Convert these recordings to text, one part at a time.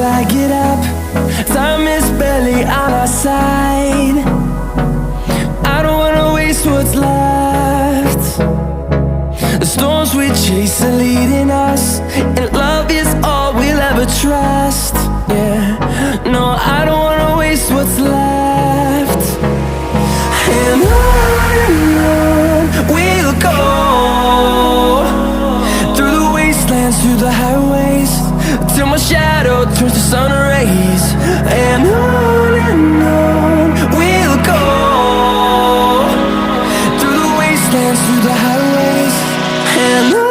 till I get up. Time is barely on our side. I don't wanna waste what's left. The storms we chase are leading us, and love is all we'll ever trust. Yeah, no, I don't wanna waste what's left. And on we'll go, through the wastelands, through the highways, till my shadow turns to sun rays. And on we'll go, through the wastelands, through the highways, and on.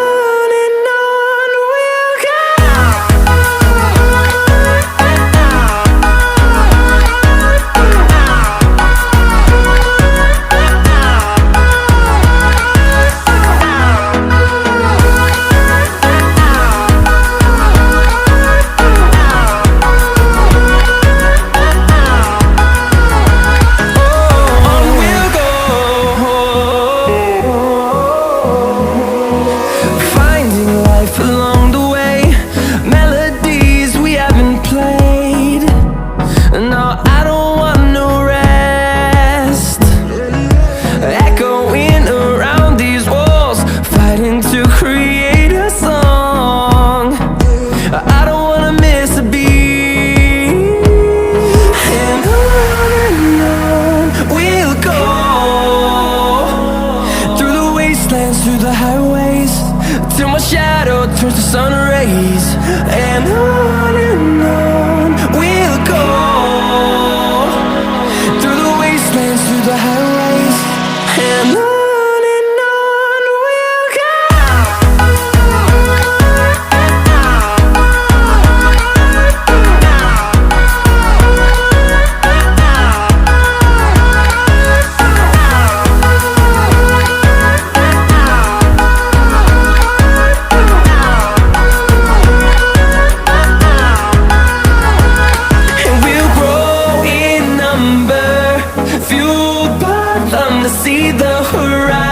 Along the way, melodies we haven't played. No, I don't want no rest. Echoing around these walls, fighting to create a song. I don't wanna miss a beat. And on we'll go, through the wastelands, through the highways, till my shadow turns to sun rays. And on we'll go, through the wastelands, through the highways, and on we'll go. See the horizon.